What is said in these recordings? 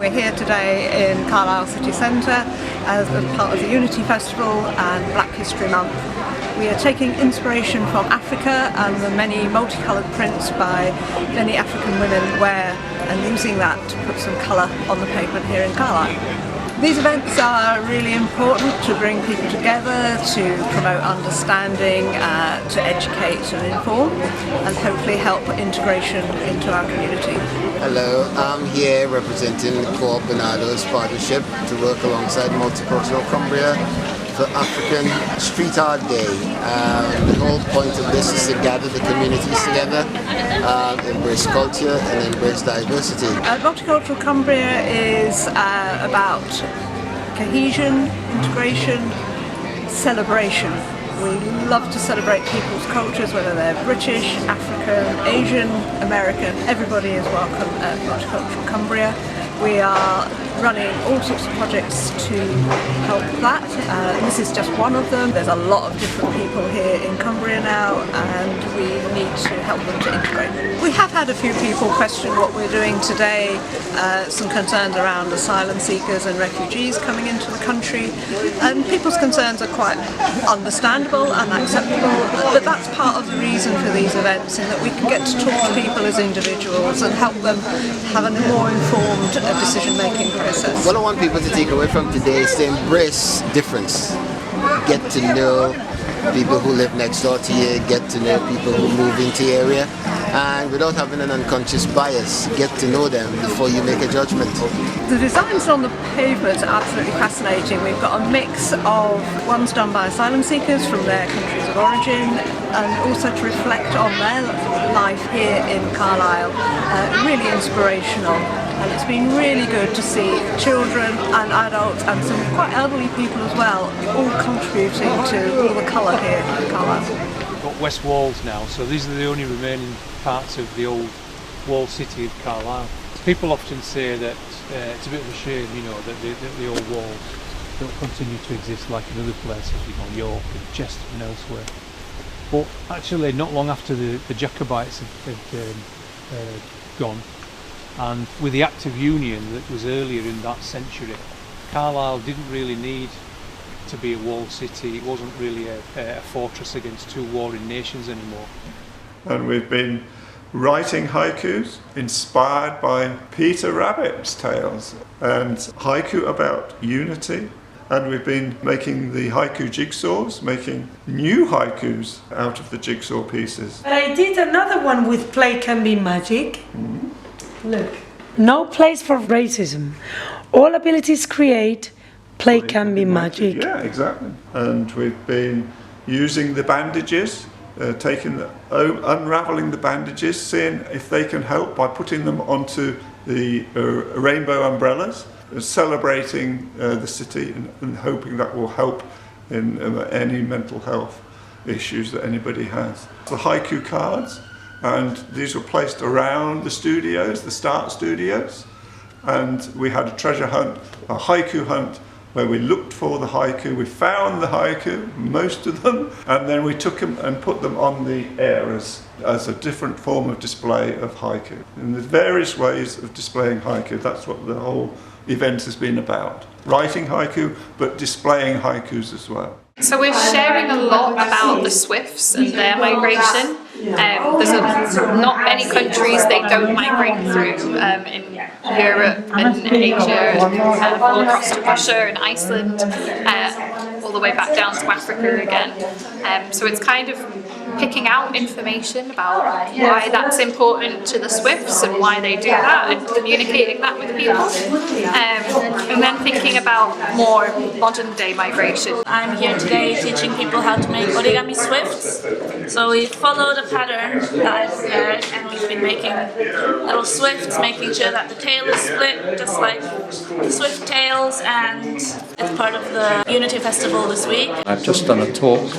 We're here today in Carlisle city centre as part of the Unity Festival and Black History Month. We are taking inspiration from Africa and the many multicoloured prints by many African women wear and using that to put some colour on the pavement here in Carlisle. These events are really important to bring people together, to promote understanding, to educate and inform, and hopefully help integration into our community. Hello, I'm here representing Co-op Bernardo's partnership to work alongside Multicultural Cumbria for African Street Art Day. The whole point of this is to gather the communities together, embrace culture and embrace diversity. Multicultural Cumbria is about cohesion, integration, celebration. We love to celebrate people's cultures, whether they're British, African, Asian, American. Everybody is welcome at Multicultural Cumbria. We are running all sorts of projects to help that. This is just one of them. There's a lot of different people here in Cumbria now, and we need to help them to integrate. We have had a few people question what we're doing today, some concerns around asylum seekers and refugees coming into the country, and people's concerns are quite understandable and acceptable, but that's part of the reason for these events, in that we can get to talk to people as individuals and help them have a more informed decision-making process. What I want people to take away from today is to embrace difference. Get to know people who live next door to you, get to know people who move into the area, and without having an unconscious bias, get to know them before you make a judgment. The designs on the pavements are absolutely fascinating. We've got a mix of ones done by asylum seekers from their countries of origin, and also to reflect on their life here in Carlisle. Really inspirational. And it's been really good to see children and adults and some quite elderly people as well, all contributing to all the colour here in Carlisle. We've got west walls now, so these are the only remaining parts of the old wall city of Carlisle. People often say that it's a bit of a shame, you know, that the old walls don't continue to exist like in other places, you know, York and Chester and elsewhere. But actually, not long after the Jacobites had gone, and with the Act of Union that was earlier in that century, Carlisle didn't really need to be a walled city. It wasn't really a fortress against two warring nations anymore. And we've been writing haikus inspired by Peter Rabbit's tales and haiku about unity. And we've been making the haiku jigsaws, making new haikus out of the jigsaw pieces. But I did another one with play can be magic. Look. No place for racism. All abilities create, play can be magic. Yeah, exactly. And we've been using the bandages, unravelling the bandages, seeing if they can help by putting them onto the rainbow umbrellas, celebrating the city and hoping that will help in any mental health issues that anybody has. The haiku cards, and these were placed around the studios, the Start Studios, and we had a treasure hunt, a haiku hunt, where we looked for the haiku. We found the haiku, most of them, and then we took them and put them on the air as a different form of display of haiku. And there's various ways of displaying haiku. That's what the whole event has been about. Writing haiku, but displaying haikus as well. So we're sharing a lot about the Swifts and their migration. There's not many countries they don't migrate through in Europe and Asia, and all across to Russia and Iceland, all the way back down to Africa again. So it's kind of picking out information about why that's important to the Swifts and why they do that, and communicating that with people, and then thinking about more modern day migration. I'm here today teaching people how to make origami swifts. So we follow the pattern that is there, and we've been making little swifts, making sure that the tail is split just like the swift tails, and it's part of the Unity Festival this week. I've just done a talk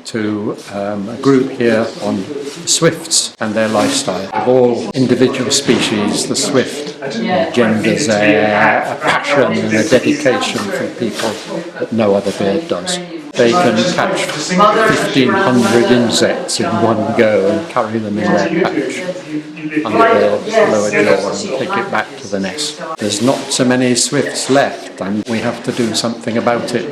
to a group here on swifts and their lifestyle. Of all individual species, the swift engenders a passion and a dedication for people that no other bird does. They can catch 1,500 insects in one go and carry them in their pouch under their lower jaw and take it back to the nest. There's not so many swifts left, and we have to do something about it,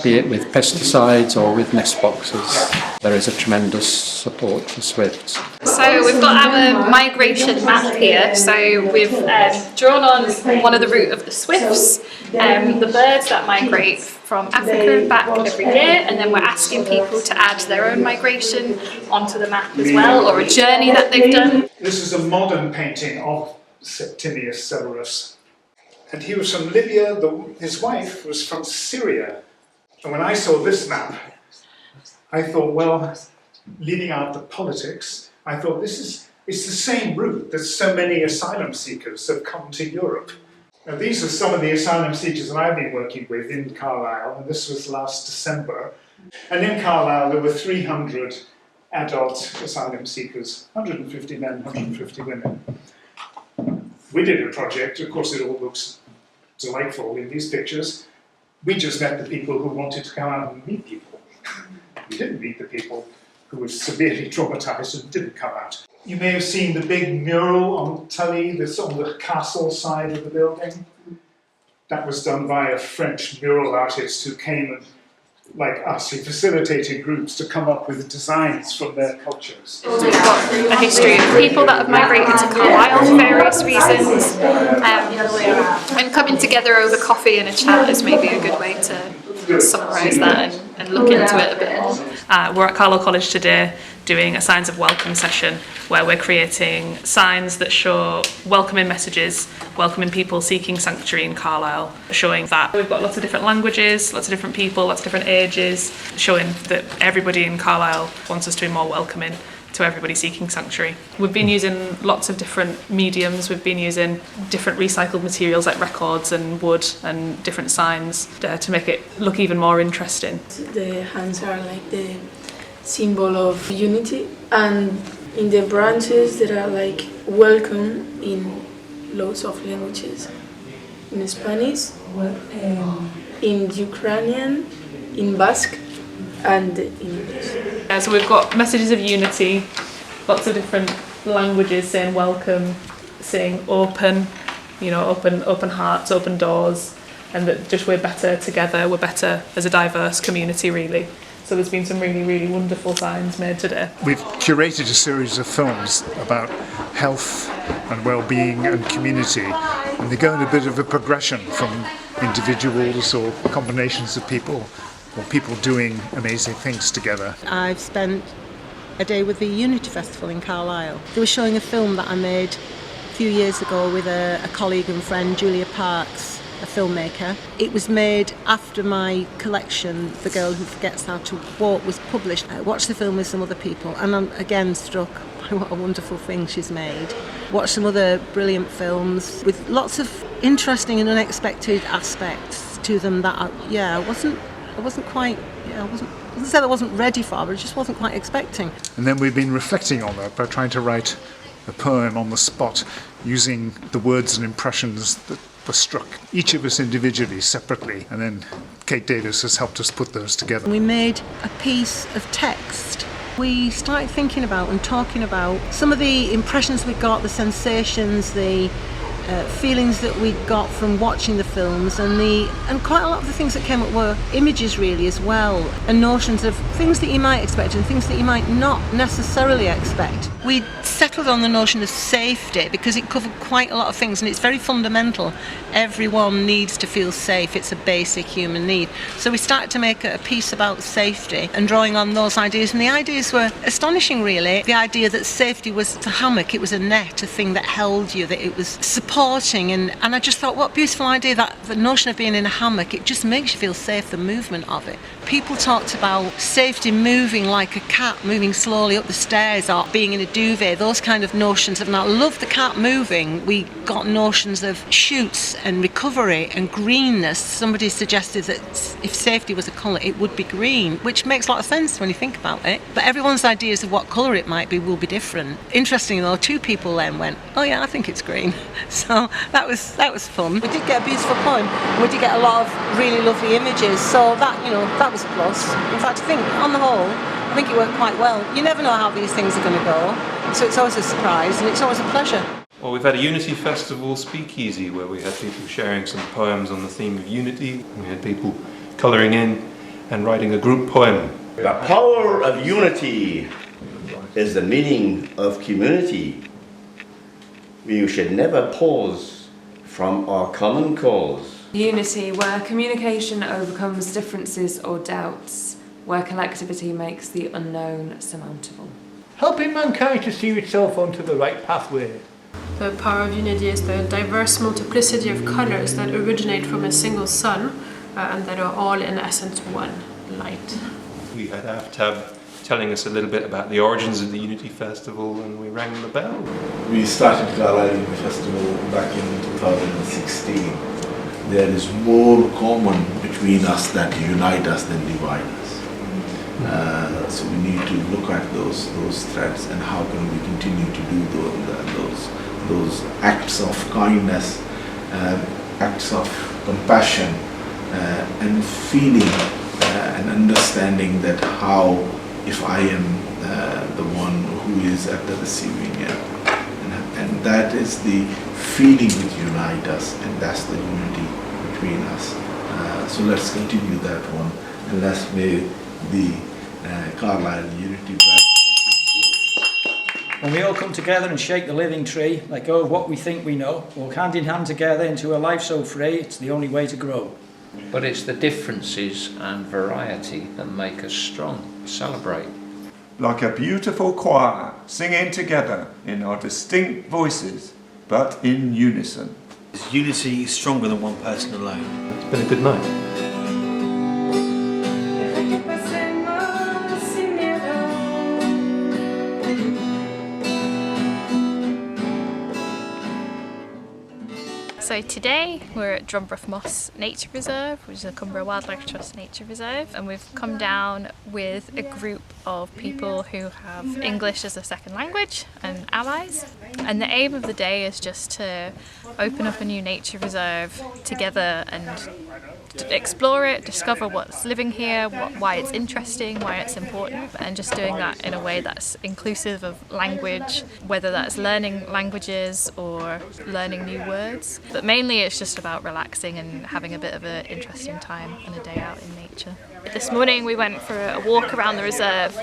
be it with pesticides or with nest boxes. There is a tremendous support for swifts. So we've got our migration map here. So we've drawn on one of the route of the swifts, the birds that migrate from Africa and back every year, and then we're asking people to add their own migration onto the map as well, or a journey that they've done. This is a modern painting of Septimius Severus, and he was from Libya. His wife was from Syria. And when I saw this map, I thought, well, leaving out the politics, I thought it's the same route that so many asylum seekers have come to Europe. Now, these are some of the asylum seekers that I've been working with in Carlisle, and this was last December. And in Carlisle, there were 300 adult asylum seekers, 150 men, 150 women. We did a project, of course it all looks delightful in these pictures. We just met the people who wanted to come out and meet people. We didn't meet the people who were severely traumatized and didn't come out. You may have seen the big mural on Tully that's on the castle side of the building. That was done by a French mural artist who came and, like us, he facilitated groups to come up with designs from their cultures. We've got a history of people that have migrated to Carlisle for various reasons, and coming together over coffee and a chat is maybe a good way to summarise that and look into it a bit more. We're at Carlisle College today doing a Signs of Welcome session where we're creating signs that show welcoming messages, welcoming people seeking sanctuary in Carlisle, showing that we've got lots of different languages, lots of different people, lots of different ages, showing that everybody in Carlisle wants us to be more welcoming to everybody seeking sanctuary. We've been using lots of different mediums. We've been using different recycled materials like records and wood and different signs to make it look even more interesting. The hands are like the symbol of unity, and in the branches there are like welcome in loads of languages. In Spanish, in Ukrainian, in Basque, and in English. So we've got messages of unity, lots of different languages saying welcome, saying open, open hearts, open doors, and that just we're better together, we're better as a diverse community really. So there's been some really, really wonderful signs made today. We've curated a series of films about health and well-being and community, and they go in a bit of a progression from individuals or combinations of people, or people doing amazing things together. I've spent a day with the Unity Festival in Carlisle. They were showing a film that I made a few years ago with a colleague and friend, Julia Parks, a filmmaker. It was made after my collection, The Girl Who Forgets How to Walk, was published. I watched the film with some other people, and I'm again struck by what a wonderful thing she's made. Watched some other brilliant films with lots of interesting and unexpected aspects to them that I wasn't quite ready for, but I just wasn't quite expecting. And then we've been reflecting on that by trying to write a poem on the spot using the words and impressions that were struck, each of us individually, separately, and then Kate Davis has helped us put those together. We made a piece of text. We started thinking about and talking about some of the impressions we got, the sensations, the feelings that we got from watching the films, and quite a lot of the things that came up were images really as well, and notions of things that you might expect and things that you might not necessarily expect. We settled on the notion of safety because it covered quite a lot of things, and it's very fundamental. Everyone needs to feel safe. It's a basic human need. So we started to make a piece about safety and drawing on those ideas, and the ideas were astonishing really. The idea that safety was a hammock, it was a net, a thing that held you, that it was supporting, and I just thought, what a beautiful idea, that the notion of being in a hammock, it just makes you feel safe, the movement of it. People talked about safety moving like a cat moving slowly up the stairs, or being in a duvet, those kind of notions of, and I love the cat moving. We got notions of shoots and recovery and greenness. Somebody suggested that if safety was a colour, it would be green, which makes a lot of sense when you think about it, but everyone's ideas of what colour it might be will be different. Interesting though, 2 people then went, oh yeah, I think it's green. So that was fun. We did get a beautiful poem. We did get a lot of really lovely images, so that was a plus. In fact, I think on the whole, I think it worked quite well. You never know how these things are going to go, so it's always a surprise and it's always a pleasure. Or we've had a Unity Festival speakeasy where we had people sharing some poems on the theme of unity. We had people colouring in and writing a group poem. The power of unity is the meaning of community. We should never pause from our common cause. Unity, where communication overcomes differences or doubts, where collectivity makes the unknown surmountable. Helping mankind to steer itself onto the right pathway. The power of unity is the diverse multiplicity of colours that originate from a single sun and that are all in essence one light. We had Aftab telling us a little bit about the origins of the Unity Festival, and we rang the bell. We started Carlisle Unity Festival back in 2016. There is more common between us that unite us than divide us. So we need to look at those threads and how can we continue to do those acts of kindness, acts of compassion, and feeling and understanding that how if I am the one who is at the receiving end. And that is the feeling which unites us, and that's the unity between us. So let's continue that one, and let's make the Carlisle Unity Festival. When we all come together and shake the living tree, let go of what we think we know, walk hand in hand together into a life so free, it's the only way to grow. But it's the differences and variety that make us strong. Celebrate. Like a beautiful choir, singing together in our distinct voices, but in unison. Unity is stronger than one person alone. It's been a good night. So today we're at Drumbrough Moss Nature Reserve, which is a Cumbria Wildlife Trust nature reserve, and we've come down with a group of people who have English as a second language and allies. And the aim of the day is just to open up a new nature reserve together and explore it, discover what's living here, why it's interesting, why it's important, and just doing that in a way that's inclusive of language, whether that's learning languages or learning new words. But mainly it's just about relaxing and having a bit of an interesting time and a day out in nature. This morning we went for a walk around the reserve,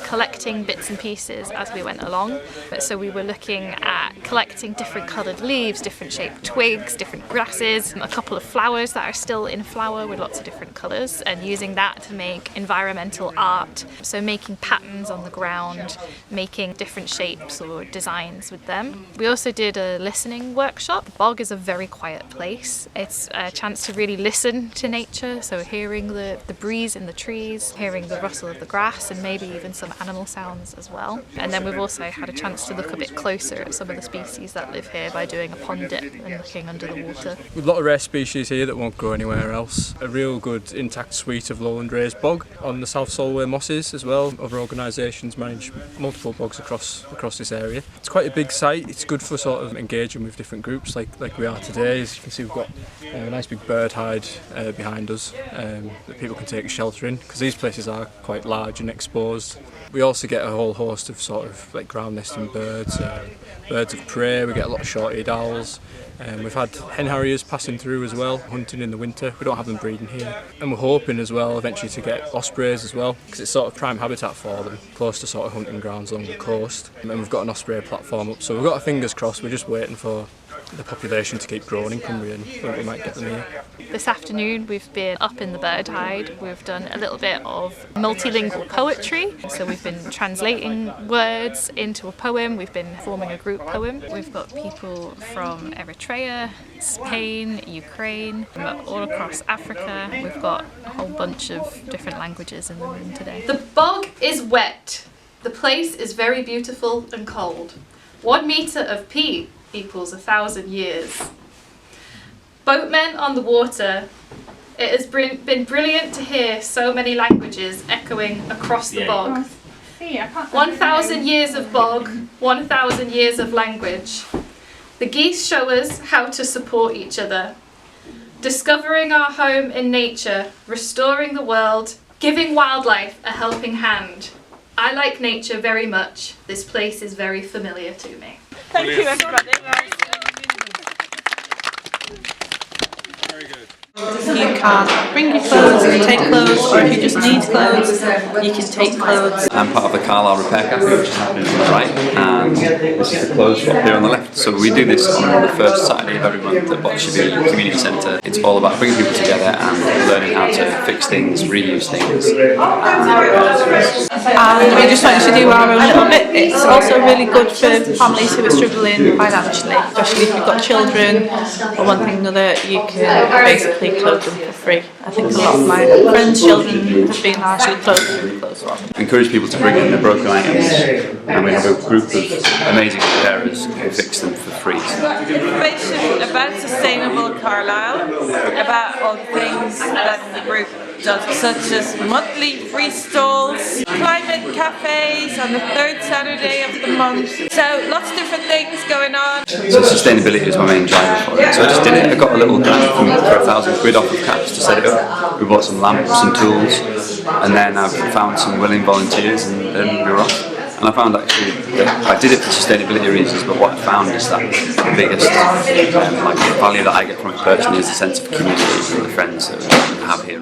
collecting bits and pieces as we went along. So we were looking at collecting different coloured leaves, different shaped twigs, different grasses, a couple of flowers that are still in flower with lots of different colours, and using that to make environmental art. So making patterns on the ground, making different shapes or designs with them. We also did a listening workshop. The bog is a very quiet place. It's a chance to really listen to nature, so hearing the breeze in the trees, hearing the rustle of the grass, and maybe even some animal sounds as well. And then we've also had a chance to look a bit closer at some of the species that live here by doing a pond dip and looking under the water. We've a lot of rare species here that won't grow anywhere else. A real good intact suite of lowland raised bog on the South Solway mosses as well. Other organisations manage multiple bogs across this area. It's quite a big site. It's good for sort of engaging with different groups like we are today. As you can see, we've got a nice big bird hide behind us that people can take shelter in, because these places are quite large and exposed. We also get a whole host of sort of like ground nesting birds, birds of prey. We get a lot of short-eared owls. We've had hen harriers passing through as well, hunting in the winter. We don't have them breeding here. And we're hoping as well eventually to get ospreys as well, because it's sort of prime habitat for them, close to sort of hunting grounds along the coast. And we've got an osprey platform up, so we've got our fingers crossed. We're just waiting for the population to keep growing in Cumbria, and I think we might get them here. This afternoon we've been up in the bird hide. We've done a little bit of multilingual poetry, so we've been translating words into a poem. We've been forming a group poem. We've got people from Eritrea, Spain, Ukraine, all across Africa. We've got a whole bunch of different languages in the room today. The bog is wet. The place is very beautiful and cold. 1 metre of peat equals 1,000 years. Boatmen on the water. It has been brilliant to hear so many languages echoing across the bog. 1,000 years of bog, 1,000 years of language. The geese show us how to support each other. Discovering our home in nature, restoring the world, giving wildlife a helping hand. I like nature very much. This place is very familiar to me. Thank you, everybody. You can bring your clothes and take clothes, or if you just need clothes, you can take clothes. I'm part of the Carlisle Repair Cafe, which is happening on the right, and this is the clothes shop here on the left. So we do this on the first Saturday of every month at Oct-2nd Nov Community Centre. It's all about bringing people together and learning how to fix things, reuse things. And we just wanted to do our own little bit. It's also really good for families who are struggling financially, especially if you've got children or one thing or another. You can basically clothe them for free. I think a lot of my friends' children have been largely clothed through the clothes swap. We encourage people to bring in their broken items, and we have a group of amazing repairers who fix them for free. Information about sustainable Carlisle, about all the things that the group does, such as monthly free stalls, climate cafes on the third Saturday of the month. So lots of different things going on. So sustainability is my main driver for it. So I just did it. I got a little grant for £1,000 off of cash to set it up. We bought some lamps and tools, and then I've found some willing volunteers, and then we were off. And I found actually that I did it for sustainability reasons, but what I found is that the biggest value that I get from it personally is the sense of community and the friends that we have here.